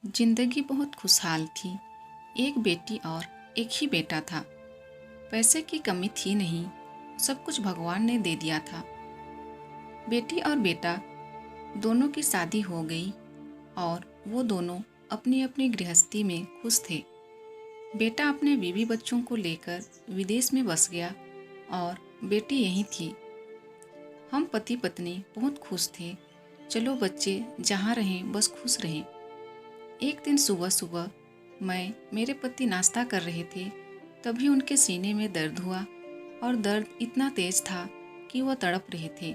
जिंदगी बहुत खुशहाल थी। एक बेटी और एक ही बेटा था। पैसे की कमी थी नहीं, सब कुछ भगवान ने दे दिया था। बेटी और बेटा दोनों की शादी हो गई और वो दोनों अपनी अपनी गृहस्थी में खुश थे। बेटा अपने बीवी बच्चों को लेकर विदेश में बस गया और बेटी यहीं थी। हम पति पत्नी बहुत खुश थे। चलो बच्चे जहाँ रहें बस खुश रहें। एक दिन सुबह सुबह मैं मेरे पति नाश्ता कर रहे थे, तभी उनके सीने में दर्द हुआ और दर्द इतना तेज था कि वह तड़प रहे थे।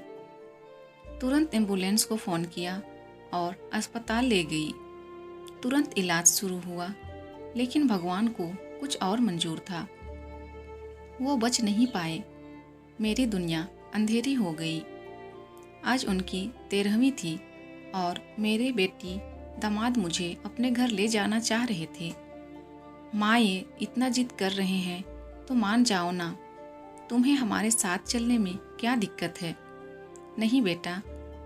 तुरंत एम्बुलेंस को फ़ोन किया और अस्पताल ले गई। तुरंत इलाज शुरू हुआ, लेकिन भगवान को कुछ और मंजूर था। वो बच नहीं पाए। मेरी दुनिया अंधेरी हो गई। आज उनकी 13वीं थी और मेरे बेटी दामाद मुझे अपने घर ले जाना चाह रहे थे। माँ ये इतना जिद कर रहे हैं तो मान जाओ ना, तुम्हें हमारे साथ चलने में क्या दिक्कत है। नहीं बेटा,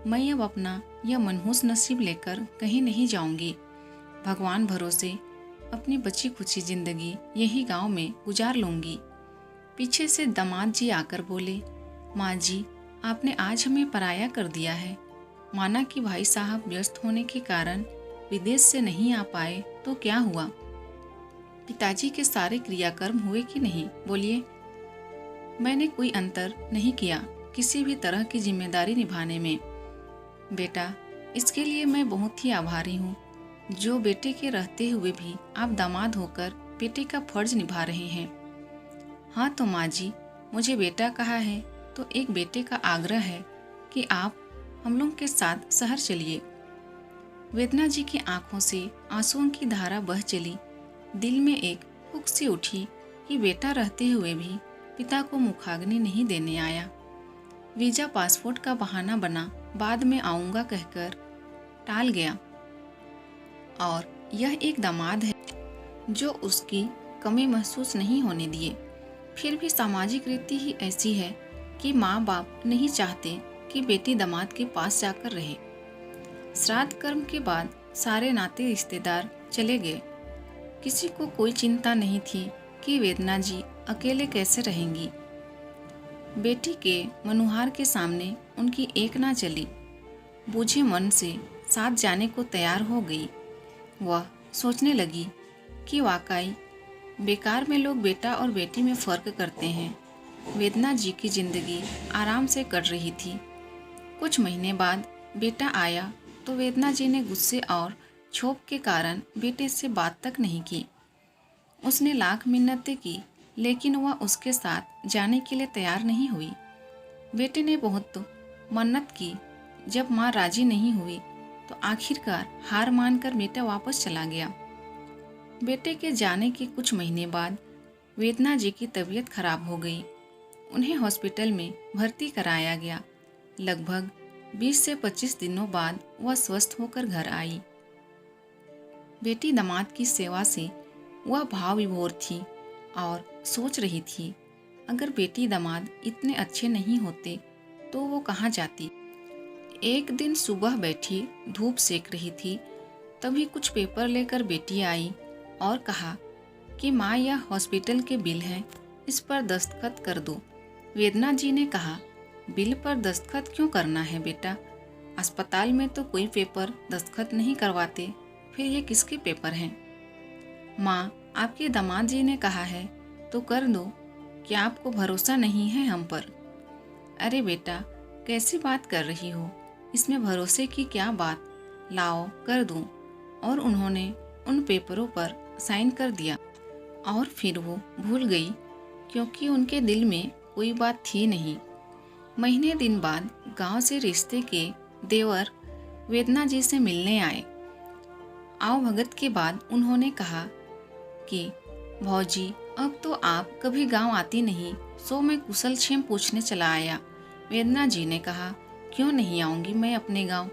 मैं अब अपना यह मनहूस नसीब लेकर कहीं नहीं जाऊंगी। भगवान भरोसे अपनी बची खुची जिंदगी यही गांव में गुजार लूंगी। पीछे से दामाद जी आकर बोले, माँ जी आपने आज हमें पराया कर दिया है। माना कि भाई साहब व्यस्त होने के कारण विदेश से नहीं आ पाए तो क्या हुआ। पिताजी के सारे क्रियाकर्म हुए कि नहीं, बोलिए। मैंने कोई अंतर नहीं किया किसी भी तरह की जिम्मेदारी निभाने में। बेटा, इसके लिए मैं बहुत ही आभारी हूँ। जो बेटे के रहते हुए भी आप दामाद होकर बेटे का फर्ज निभा रहे हैं। हाँ तो माँ जी, मुझे बेटा कहा है तो एक बेटे का आग्रह है कि आप हम लोग के साथ शहर चलिए। वेदना जी की आंखों से आंसुओं की धारा बह चली। दिल में एक हुक सी उठी कि बेटा रहते हुए भी पिता को मुखाग्नि नहीं देने आया। वीजा पासपोर्ट का बहाना बना, बाद में आऊँगा कहकर टाल गया। और यह एक दामाद है जो उसकी कमी महसूस नहीं होने दिए। फिर भी सामाजिक रीति ही ऐसी है कि माँ बाप नहीं चाहते कि बेटी दामाद के पास जाकर रहे। श्राद्ध कर्म के बाद सारे नाते रिश्तेदार चले गए। किसी को कोई चिंता नहीं थी कि वेदना जी अकेले कैसे रहेंगी। बेटी के मनुहार के सामने उनकी एक ना चली। बूझे मन से साथ जाने को तैयार हो गई। वह सोचने लगी कि वाकई बेकार में लोग बेटा और बेटी में फ़र्क करते हैं। वेदना जी की जिंदगी आराम से कट रही थी। कुछ महीने बाद बेटा आया तो वेदना जी ने गुस्से और क्षोभ के कारण बेटे से बात तक नहीं की। उसने लाख मिन्नतें की, लेकिन वह उसके साथ जाने के लिए तैयार नहीं हुई। बेटे ने बहुत मन्नत की। जब माँ राजी नहीं हुई तो आखिरकार हार मानकर बेटा वापस चला गया। बेटे के जाने के कुछ महीने बाद वेदना जी की तबीयत खराब हो गई। उन्हें हॉस्पिटल में भर्ती कराया गया। लगभग 20 से 25 दिनों बाद वह स्वस्थ होकर घर आई। बेटी दामाद की सेवा से वह भाव विभोर थी और सोच रही थी, अगर बेटी दामाद इतने अच्छे नहीं होते तो वो कहाँ जाती। एक दिन सुबह बैठी धूप सेक रही थी, तभी कुछ पेपर लेकर बेटी आई और कहा कि माँ यह हॉस्पिटल के बिल हैं, इस पर दस्तखत कर दो। वेदना जी ने कहा, बिल पर दस्तखत क्यों करना है बेटा? अस्पताल में तो कोई पेपर दस्तखत नहीं करवाते, फिर ये किसके पेपर हैं? माँ, आपके दामाद जी ने कहा है तो कर दो। क्या आपको भरोसा नहीं है हम पर? अरे बेटा, कैसी बात कर रही हो? इसमें भरोसे की क्या बात? लाओ कर दूँ। और उन्होंने उन पेपरों पर साइन कर दिया और फिर वो भूल गई, क्योंकि उनके दिल में कोई बात थी नहीं। महीने दिन बाद गांव से रिश्ते के देवर वेदना जी से मिलने आए। आओ भगत के बाद उन्होंने कहा कि भौजी, अब तो आप कभी गांव आती नहीं, सो मैं कुशल क्षेम पूछने चला आया। वेदना जी ने कहा, क्यों नहीं आऊँगी मैं अपने गांव?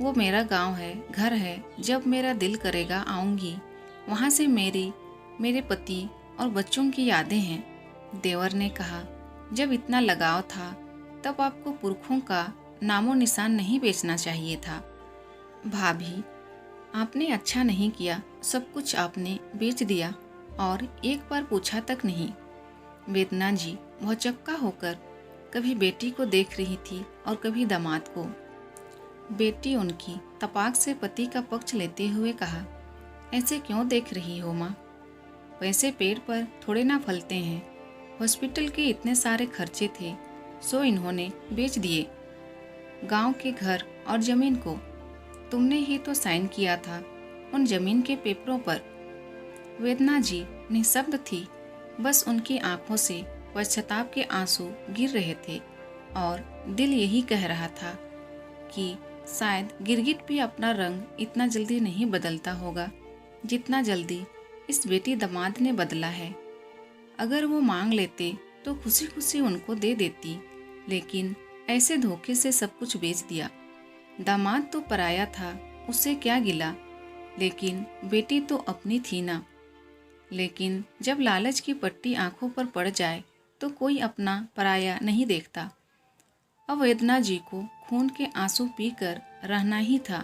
वो मेरा गांव है, घर है। जब मेरा दिल करेगा आऊँगी। वहाँ से मेरे पति और बच्चों की यादें हैं। देवर ने कहा, जब इतना लगाव था तब आपको पुरखों का नामो निशान नहीं बेचना चाहिए था। भाभी, आपने अच्छा नहीं किया, सब कुछ आपने बेच दिया और एक बार पूछा तक नहीं। वेदना जी भौचक्का होकर कभी बेटी को देख रही थी और कभी दामाद को। बेटी उनकी तपाक से पति का पक्ष लेते हुए कहा, ऐसे क्यों देख रही हो माँ? पैसे पेड़ पर थोड़े ना फलते हैं। हॉस्पिटल के इतने सारे खर्चे थे, सो इन्होंने बेच दिए। गांव के घर और जमीन को तुमने ही तो साइन किया था उन जमीन के पेपरों पर। वेदना जी निःशब्द थी, बस उनकी आंखों से पश्चाताप के आंसू गिर रहे थे और दिल यही कह रहा था कि शायद गिरगिट भी अपना रंग इतना जल्दी नहीं बदलता होगा जितना जल्दी इस बेटी दामाद ने बदला है। अगर वो मांग लेते तो खुशी खुशी उनको दे देती, लेकिन ऐसे धोखे से सब कुछ बेच दिया। दामाद तो पराया था, उससे क्या गिला, लेकिन बेटी तो अपनी थी ना। लेकिन जब लालच की पट्टी आंखों पर पड़ जाए तो कोई अपना पराया नहीं देखता। अब वेदना जी को खून के आंसू पीकर रहना ही था,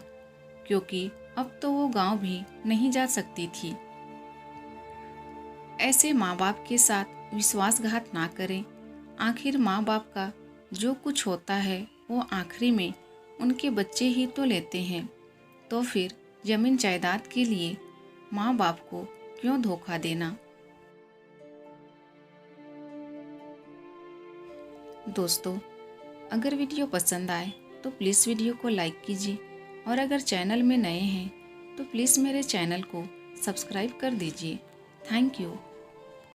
क्योंकि अब तो वो गांव भी नहीं जा सकती थी। ऐसे माँ बाप के साथ विश्वासघात ना करें। आखिर माँ बाप का जो कुछ होता है वो आखिरी में उनके बच्चे ही तो लेते हैं। तो फिर जमीन जायदाद के लिए माँ बाप को क्यों धोखा देना? दोस्तों, अगर वीडियो पसंद आए तो प्लीज़ वीडियो को लाइक कीजिए और अगर चैनल में नए हैं तो प्लीज़ मेरे चैनल को सब्सक्राइब कर दीजिए। Thank you.